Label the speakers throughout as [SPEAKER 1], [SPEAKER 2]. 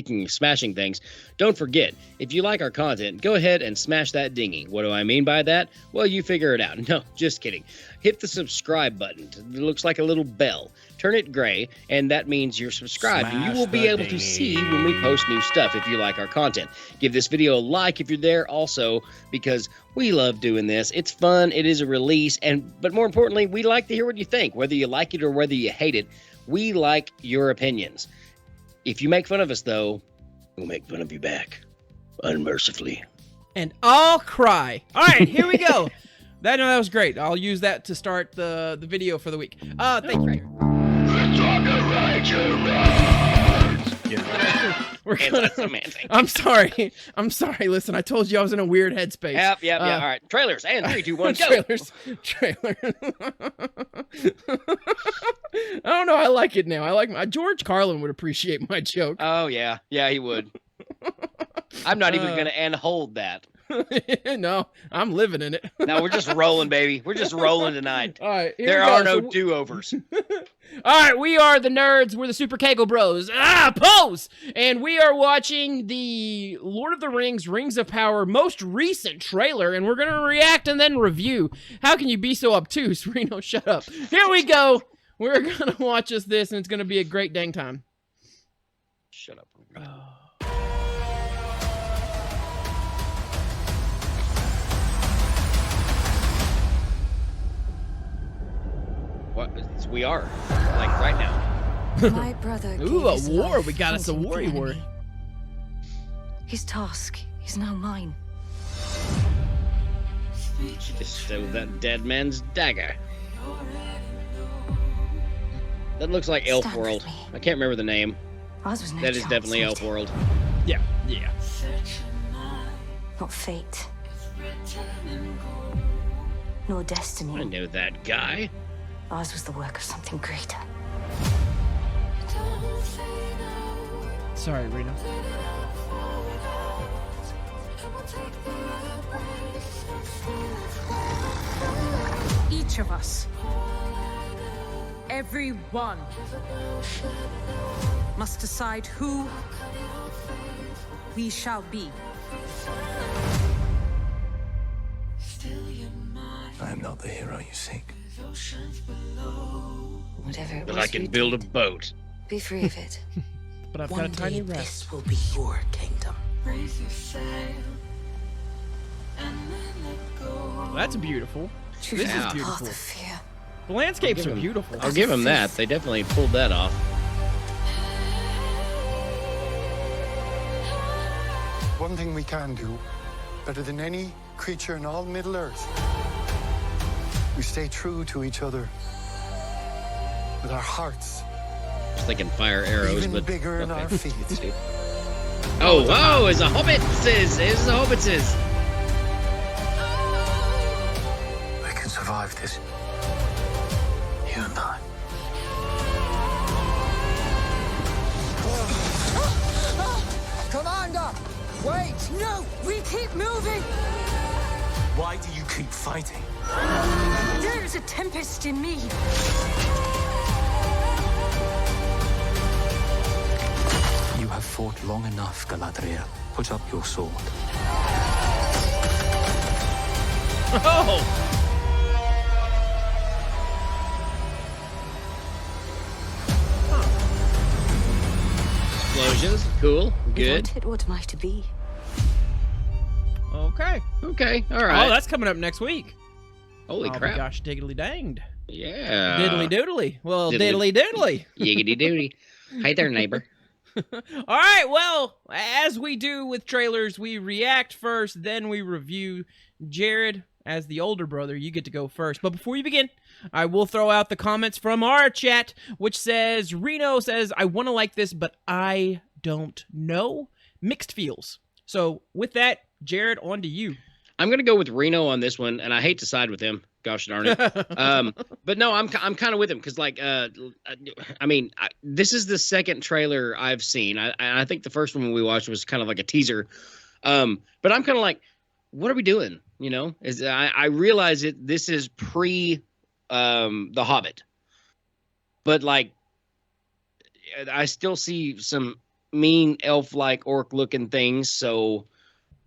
[SPEAKER 1] speaking of smashing things, don't forget, if you like our content, go ahead and smash that dinghy. What do I mean by that? Well, you figure it out. No, just kidding. Hit the subscribe button. It looks like a little bell. Turn it gray, and that means you're subscribed, and you will be able to see when we post new stuff if you like our content. Give this video a like if you're there also, because we love doing this. It's fun, it is a release, but more importantly, we like to hear what you think, whether you like it or whether you hate it. We like your opinions. If you make fun of us, though, we'll make fun of you back, unmercifully.
[SPEAKER 2] And I'll cry. All right, here we go. That was great. I'll use that to start the video for the week. Thank you. We're gonna, I'm sorry. Listen, I told you I was in a weird headspace.
[SPEAKER 1] Yep. All right. Trailers. And 3, 2, 1, go.
[SPEAKER 2] Trailer. I don't know. I like it now. I like George Carlin would appreciate my joke.
[SPEAKER 1] Oh, yeah. Yeah, he would. I'm not even going to hold that.
[SPEAKER 2] No, I'm living in it.
[SPEAKER 1] No, we're just rolling, baby. We're just rolling tonight.
[SPEAKER 2] All right,
[SPEAKER 1] there are no do-overs.
[SPEAKER 2] All right, we are the nerds. We're the Super Cagle Bros. Pose! And we are watching the Lord of the Rings, Rings of Power most recent trailer, and we're going to react and then review. How can you be so obtuse? Reno, shut up. Here we go. We're going to watch this, and it's going to be a great dang time.
[SPEAKER 1] Shut up. What? We are, like, right now.
[SPEAKER 3] My brother
[SPEAKER 2] Ooh, a war. We got us a war.
[SPEAKER 3] His task is now mine.
[SPEAKER 1] Just stole that dead man's dagger. That looks like Elf World. I can't remember the name. That is definitely Elf World.
[SPEAKER 2] Yeah.
[SPEAKER 3] Not fate. Nor destiny.
[SPEAKER 1] I know that guy.
[SPEAKER 3] Ours was the work of something greater.
[SPEAKER 2] Sorry, Reno.
[SPEAKER 4] Each of us, every one, must decide who we shall be.
[SPEAKER 5] I am not the hero you seek.
[SPEAKER 3] Whatever it
[SPEAKER 1] But
[SPEAKER 3] was
[SPEAKER 1] I can
[SPEAKER 3] you
[SPEAKER 1] build a
[SPEAKER 3] did,
[SPEAKER 1] boat.
[SPEAKER 3] be free of it.
[SPEAKER 2] But I've got
[SPEAKER 3] One
[SPEAKER 2] a tiny
[SPEAKER 3] day
[SPEAKER 2] rest.
[SPEAKER 3] this will be your kingdom.
[SPEAKER 2] Well, that's beautiful.
[SPEAKER 3] Choose
[SPEAKER 2] This is
[SPEAKER 3] the path
[SPEAKER 2] beautiful.
[SPEAKER 3] of fear.
[SPEAKER 2] The landscapes are beautiful.
[SPEAKER 1] I'll give him that. They definitely pulled that off.
[SPEAKER 6] One thing we can do, better than any creature in all Middle-earth, we stay true to each other with our hearts.
[SPEAKER 1] I was thinking fire arrows,
[SPEAKER 6] Even
[SPEAKER 1] but
[SPEAKER 6] bigger in our feet.
[SPEAKER 1] Oh, it's a hobbitses. It's a hobbitses.
[SPEAKER 5] We can survive this. You and I.
[SPEAKER 6] Commander! Wait!
[SPEAKER 4] No, we keep moving.
[SPEAKER 5] Why do you keep fighting?
[SPEAKER 4] There is a tempest in me.
[SPEAKER 5] You have fought long enough, Galadriel. Put up your sword.
[SPEAKER 2] Oh!
[SPEAKER 1] Explosions. Cool.
[SPEAKER 3] We
[SPEAKER 1] Good.
[SPEAKER 3] wanted what am I to be?
[SPEAKER 2] Okay.
[SPEAKER 1] Okay. All right.
[SPEAKER 2] Oh, that's coming up next week.
[SPEAKER 1] Holy
[SPEAKER 2] Oh
[SPEAKER 1] crap.
[SPEAKER 2] my gosh, diggly danged.
[SPEAKER 1] Yeah.
[SPEAKER 2] Diddly doodly. Well, diddly
[SPEAKER 1] Diddly-
[SPEAKER 2] doodly.
[SPEAKER 1] Yiggity doody. Hey there, neighbor.
[SPEAKER 2] All right, well, as we do with trailers, we react first, then we review. Jared, as the older brother, you get to go first. But before you begin, I will throw out the comments from our chat, which says, Reno says, I want to like this, but I don't know. Mixed feels. So with that, Jared, on to you.
[SPEAKER 1] I'm gonna go with Reno on this one, and I hate to side with him. Gosh darn it. But no, I'm kind of with him because, like, I mean, this is the second trailer I've seen. I think the first one we watched was kind of like a teaser. But I'm kind of like, what are we doing? You know, I realize it. This is pre The Hobbit, but like, I still see some mean elf-like orc-looking things. So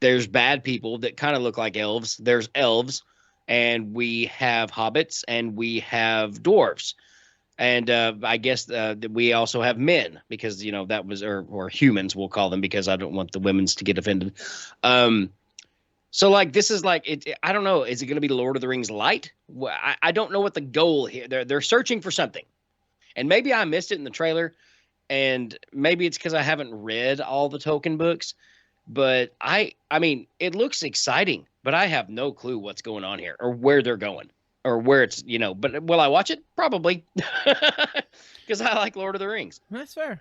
[SPEAKER 1] there's bad people that kind of look like elves. There's elves, and we have hobbits, and we have dwarves. And I guess we also have men because, that was, or humans, we'll call them, because I don't want the women's to get offended. So like, this is like, I don't know. Is it going to be Lord of the Rings light? I don't know what the goal here. They're searching for something, and maybe I missed it in the trailer, and maybe it's because I haven't read all the Tolkien books. But I mean, it looks exciting, but I have no clue what's going on here or where they're going. Or where it's, but will I watch it? Probably. Because I like Lord of the Rings.
[SPEAKER 2] That's fair.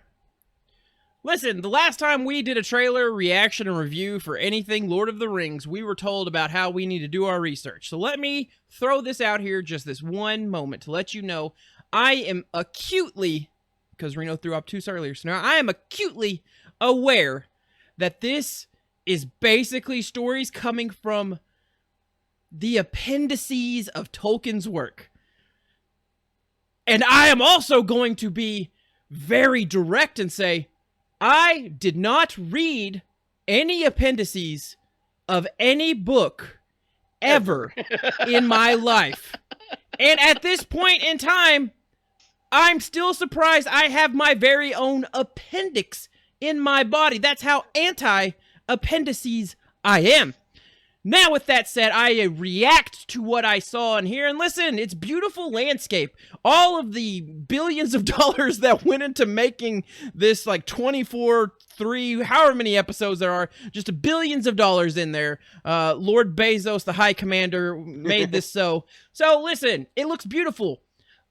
[SPEAKER 2] Listen, the last time we did a trailer reaction and review for anything Lord of the Rings, we were told about how we need to do our research. So let me throw this out here just this one moment to let you know I am acutely, because Reno threw obtuse earlier, so now I am acutely aware that this is basically stories coming from the appendices of Tolkien's work. And I am also going to be very direct and say, I did not read any appendices of any book ever in my life. And at this point in time, I'm still surprised I have my very own appendix in my body. That's how anti-appendices I am. Now, with that said, I react to what I saw in here, and listen, it's beautiful landscape. All of the billions of dollars that went into making this, like, 24, 3, however many episodes there are, just billions of dollars in there. Lord Bezos, the High Commander, made this so. So, listen, it looks beautiful.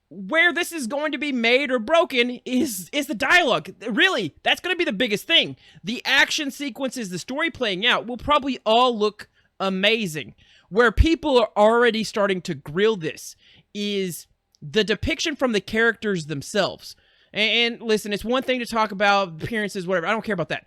[SPEAKER 2] Where this is going to be made or broken is the dialogue. Really, that's going to be the biggest thing. The action sequences, the story playing out, will probably all look amazing. Where people are already starting to grill this is the depiction from the characters themselves. And listen, it's one thing to talk about appearances, whatever. I don't care about that.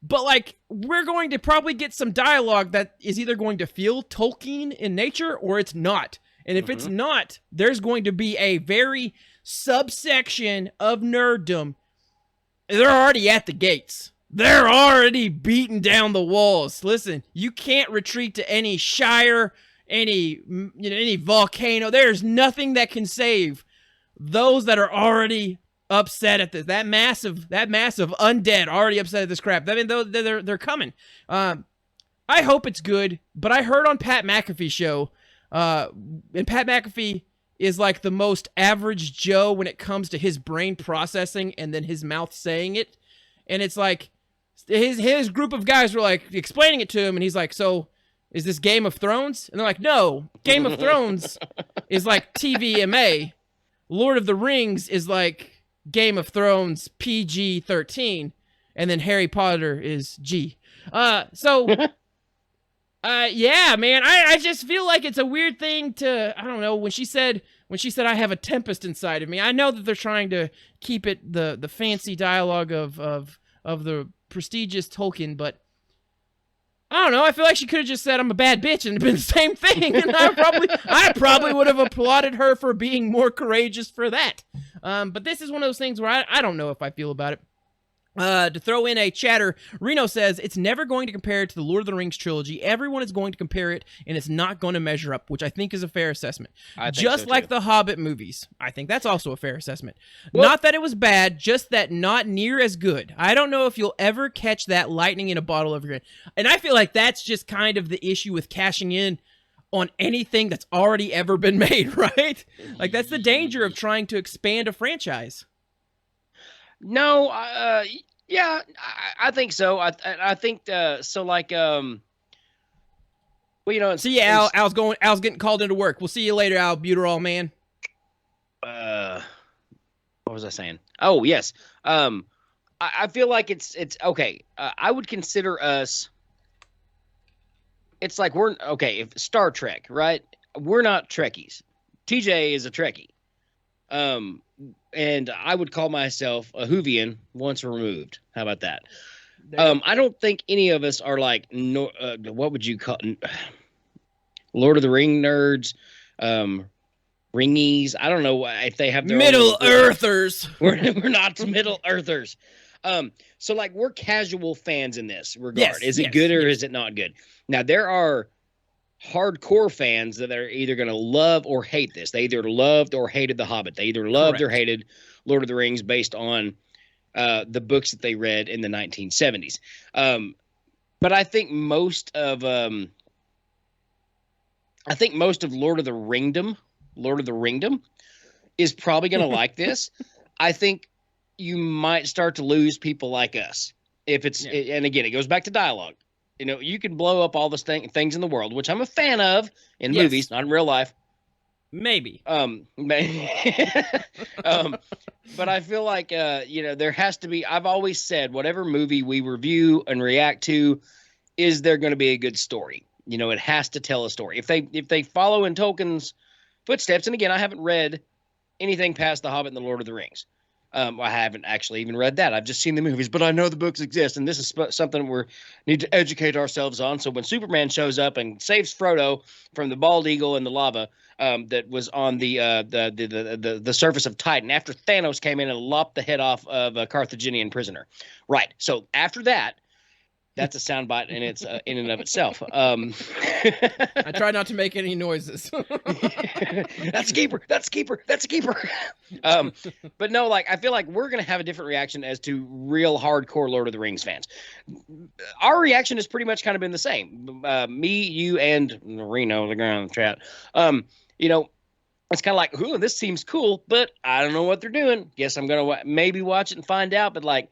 [SPEAKER 2] But, like, we're going to probably get some dialogue that is either going to feel Tolkien in nature or it's not. And if it's not, there's going to be a very subsection of nerddom. They're already at the gates. They're already beating down the walls. Listen, you can't retreat to any shire, any volcano. There's nothing that can save those that are already upset at this. That massive undead already upset at this crap. I mean, they're coming. I hope it's good, but I heard on Pat McAfee's show, and Pat McAfee is like the most average Joe when it comes to his brain processing and then his mouth saying it. And it's like, his group of guys were like explaining it to him, and he's like, so is this Game of Thrones? And they're like, no, Game of Thrones is like TVMA. Lord of the Rings is like Game of Thrones PG-13, and then Harry Potter is G. Yeah, man, I just feel like it's a weird thing to, I don't know, when she said I have a tempest inside of me, I know that they're trying to keep it the fancy dialogue of the prestigious Tolkien, but I don't know, I feel like she could have just said I'm a bad bitch and it'd been the same thing, and I probably would have applauded her for being more courageous for that. But this is one of those things where I don't know if I feel about it. To throw in a chatter, Reno says, it's never going to compare it to the Lord of the Rings trilogy. Everyone is going to compare it, and it's not going to measure up, which I think is a fair assessment. Just so like the Hobbit movies. I think that's also a fair assessment. Well, not that it was bad, just that not near as good. I don't know if you'll ever catch that lightning in a bottle ever again. And I feel like that's just kind of the issue with cashing in on anything that's already ever been made, right? Like, that's the danger of trying to expand a franchise.
[SPEAKER 1] No, yeah, I think so. I think so. Like, well,
[SPEAKER 2] See ya, Al. Al's getting called into work. We'll see you later, Al. Buterol, man.
[SPEAKER 1] What was I saying? Oh, yes. I feel like it's okay. I would consider us. It's like if Star Trek, right? We're not Trekkies. TJ is a Trekkie. And I would call myself a Whovian once removed. How about that? I don't think any of us are like, what would you call Lord of the Ring nerds, ringies. I don't know if they have their
[SPEAKER 2] Middle Earthers.
[SPEAKER 1] We're not Middle Earthers. So like we're casual fans in this regard.
[SPEAKER 2] Yes,
[SPEAKER 1] Is it
[SPEAKER 2] yes,
[SPEAKER 1] good or
[SPEAKER 2] yes.
[SPEAKER 1] is it not good? Now there are hardcore fans that are either going to love or hate this. They either loved or hated The Hobbit. They either loved or
[SPEAKER 2] Correct.
[SPEAKER 1] hated Lord of the Rings based on the books that they read in the 1970s. But I think most of Lord of the Ringdom is probably going to like this. I think you might start to lose people like us if it's, and again, it goes back to dialogue. You know, you can blow up all the things in the world, which I'm a fan of in
[SPEAKER 2] Yes.
[SPEAKER 1] movies, not in real life.
[SPEAKER 2] Maybe.
[SPEAKER 1] But I feel like, there has to be, I've always said, whatever movie we review and react to, is there going to be a good story? You know, it has to tell a story. If they follow in Tolkien's footsteps, and again, I haven't read anything past The Hobbit and The Lord of the Rings. I haven't actually even read that. I've just seen the movies, but I know the books exist, and this is something we need to educate ourselves on. So when Superman shows up and saves Frodo from the bald eagle and the lava that was on the surface of Titan after Thanos came in and lopped the head off of a Carthaginian prisoner, right? So after that. That's a soundbite in its in and of itself.
[SPEAKER 2] I try not to make any noises.
[SPEAKER 1] That's a keeper. That's a keeper. That's a keeper. But no, like I feel like we're gonna have a different reaction as to real hardcore Lord of the Rings fans. Our reaction has pretty much kind of been the same. Me, you, and Reno, the guy on the chat. It's kind of like, ooh, this seems cool, but I don't know what they're doing. Guess I'm gonna maybe watch it and find out. But like.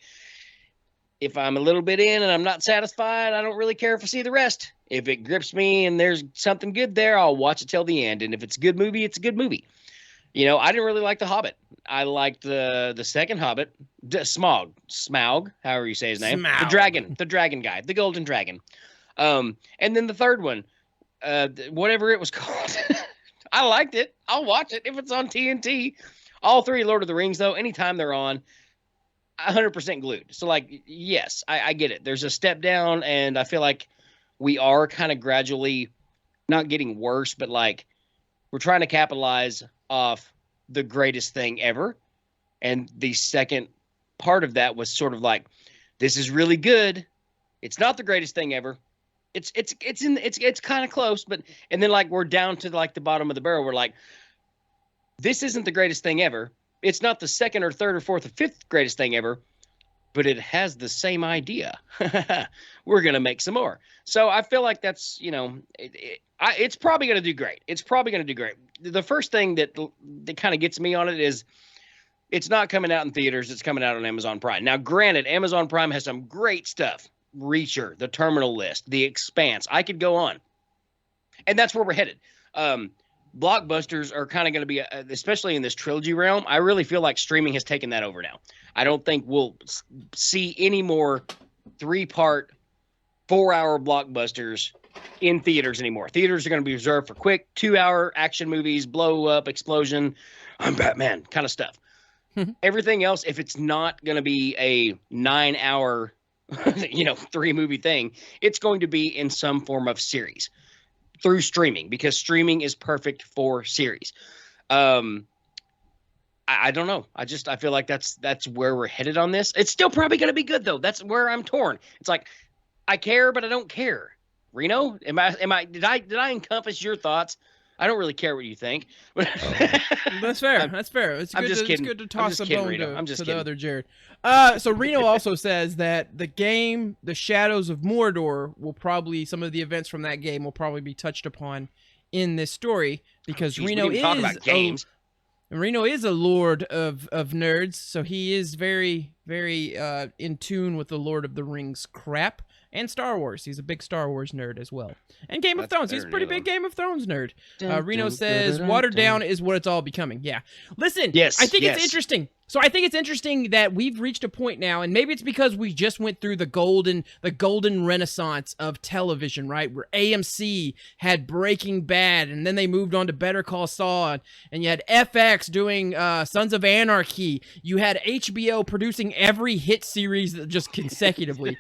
[SPEAKER 1] If I'm a little bit in and I'm not satisfied, I don't really care if I see the rest. If it grips me and there's something good there, I'll watch it till the end. And if it's a good movie, it's a good movie. You know, I didn't really like The Hobbit. I liked the second Hobbit, Smaug, however you say his name.
[SPEAKER 2] Smaug.
[SPEAKER 1] The dragon guy, the golden dragon. And then the third one, whatever it was called. I liked it. I'll watch it if it's on TNT. All three Lord of the Rings, though, anytime they're on, 100% glued. So like, yes, I get it. There's a step down, and I feel like we are kind of gradually not getting worse, but like we're trying to capitalize off the greatest thing ever. And the second part of that was sort of like, this is really good. It's not the greatest thing ever. It's kind of close, but and then like we're down to like the bottom of the barrel. We're like, this isn't the greatest thing ever. It's not the second or third or fourth or fifth greatest thing ever, but it has the same idea. We're going to make some more. So I feel like that's, it's probably going to do great. It's probably going to do great. The first thing that kind of gets me on it is it's not coming out in theaters. It's coming out on Amazon Prime. Now, granted, Amazon Prime has some great stuff. Reacher, The Terminal List, The Expanse. I could go on. And that's where we're headed. Blockbusters are kind of going to be, especially in this trilogy realm, I really feel like streaming has taken that over now. I don't think we'll see any more 3-part, 4-hour blockbusters in theaters anymore. Theaters are going to be reserved for quick 2-hour action movies, blow up, explosion, I'm Batman kind of stuff. Everything else, if it's not going to be a 9-hour, 3-movie thing, it's going to be in some form of series. Through streaming, because streaming is perfect for series. I don't know. I feel like that's where we're headed on this. It's still probably going to be good though. That's where I'm torn. It's like I care, but I don't care. Reno, did I encompass your thoughts? I don't really care what you think.
[SPEAKER 2] That's fair. That's fair. It's
[SPEAKER 1] I'm just kidding.
[SPEAKER 2] It's good to toss a bone
[SPEAKER 1] Reno. I'm
[SPEAKER 2] to
[SPEAKER 1] just
[SPEAKER 2] the
[SPEAKER 1] kidding.
[SPEAKER 2] other Jared. So Reno also says that the game, The Shadows of Mordor, will probably, some of the events from that game will probably be touched upon in this story because Reno
[SPEAKER 1] we talk about games.
[SPEAKER 2] Reno is a lord of nerds, so he is very, very in tune with the Lord of the Rings crap. And Star Wars. He's a big Star Wars nerd as well. And Game of Thrones. He's a pretty big Game of Thrones nerd. Reno says, watered down is what it's all becoming. Yeah. Listen,
[SPEAKER 1] Yes,
[SPEAKER 2] I think
[SPEAKER 1] yes.
[SPEAKER 2] it's interesting. So I think it's interesting that we've reached a point now, and maybe it's because we just went through the golden renaissance of television, right? Where AMC had Breaking Bad, and then they moved on to Better Call Saul, and you had FX doing Sons of Anarchy. You had HBO producing every hit series just consecutively.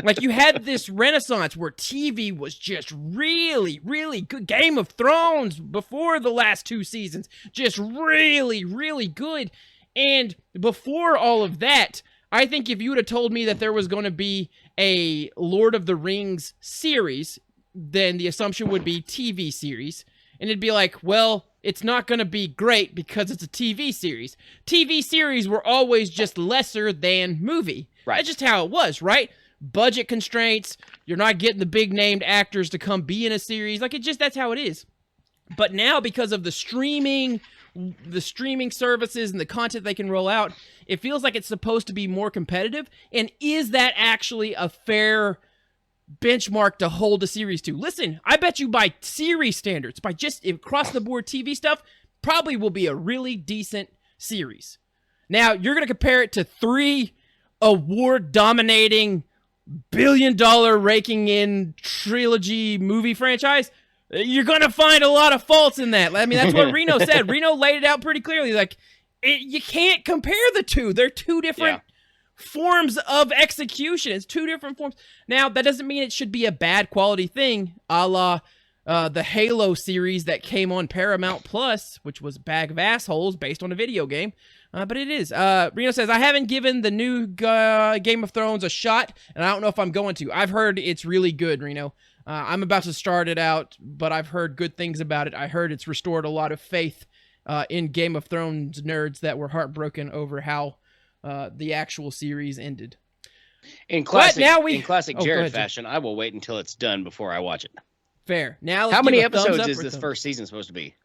[SPEAKER 2] Like, you had this renaissance where TV was just really, really good. Game of Thrones before the last 2 seasons, just really, really good. And before all of that, I think if you would have told me that there was going to be a Lord of the Rings series, then the assumption would be TV series. And it'd be like, well, it's not going to be great because it's a TV series. TV series were always just lesser than movie.
[SPEAKER 1] Right.
[SPEAKER 2] That's just how it was, right? Budget constraints. You're not getting the big named actors to come be in a series. Like, that's how it is. But now, because of the streaming services and the content they can roll out, it feels like it's supposed to be more competitive. And is that actually a fair benchmark to hold a series to? Listen, I bet you by series standards, by just across the board TV stuff, probably will be a really decent series. Now, you're going to compare it to 3 award-dominating, billion-dollar raking in trilogy movie franchise. You're going to find a lot of faults in that. I mean, that's what Reno said. Reno laid it out pretty clearly. Like, you can't compare the two. They're two different forms of execution. It's two different forms. Now, that doesn't mean it should be a bad quality thing, a la the Halo series that came on Paramount Plus, which was a bag of assholes based on a video game. But it is. Reno says, I haven't given the new Game of Thrones a shot, and I don't know if I'm going to. I've heard it's really good, Reno. I'm about to start it out, but I've heard good things about it. I heard it's restored a lot of faith in Game of Thrones nerds that were heartbroken over how the actual series ended.
[SPEAKER 1] In classic
[SPEAKER 2] Oh,
[SPEAKER 1] Jared fashion, I will wait until it's done before I watch it.
[SPEAKER 2] Fair. Now, let's
[SPEAKER 1] how many
[SPEAKER 2] give a thumbs
[SPEAKER 1] episodes
[SPEAKER 2] up
[SPEAKER 1] is
[SPEAKER 2] or
[SPEAKER 1] this
[SPEAKER 2] thumbs-
[SPEAKER 1] first season supposed to be?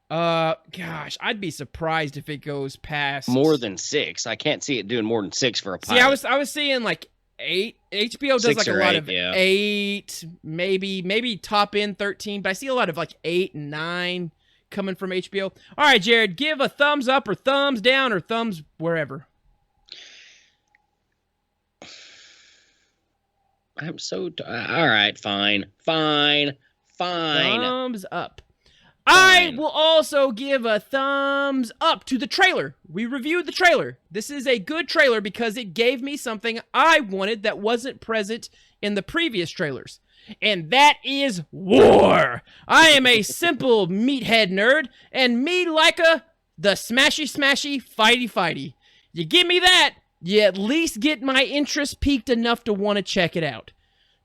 [SPEAKER 2] Gosh, I'd be surprised if it goes past
[SPEAKER 1] More than 6. I can't see it doing more than 6 for a pilot.
[SPEAKER 2] See, I was seeing like 8. HBO does
[SPEAKER 1] 6
[SPEAKER 2] like a
[SPEAKER 1] or
[SPEAKER 2] lot
[SPEAKER 1] 8,
[SPEAKER 2] of
[SPEAKER 1] yeah.
[SPEAKER 2] 8, maybe top end 13, but I see a lot of like 8 and 9 coming from HBO. All right, Jared, give a thumbs up or thumbs down or thumbs wherever.
[SPEAKER 1] I'm so all right, fine.
[SPEAKER 2] Thumbs up. I will also give a thumbs up to the trailer. We reviewed the trailer. This is a good trailer because it gave me something I wanted that wasn't present in the previous trailers. And that is war. I am a simple meathead nerd, and me like the smashy, fighty. You give me that, you at least get my interest piqued enough to want to check it out.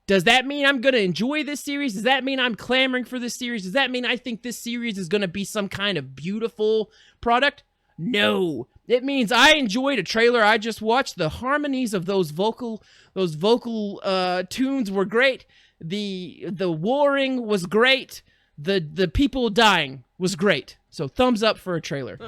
[SPEAKER 2] Does that mean I'm going to enjoy this series? Does that mean I'm clamoring for this series? Does that mean I think this series is going to be some kind of beautiful product? No. It means I enjoyed a trailer I just watched. The harmonies of those vocal tunes were great. The warring was great. The people dying was great. So thumbs up for a trailer.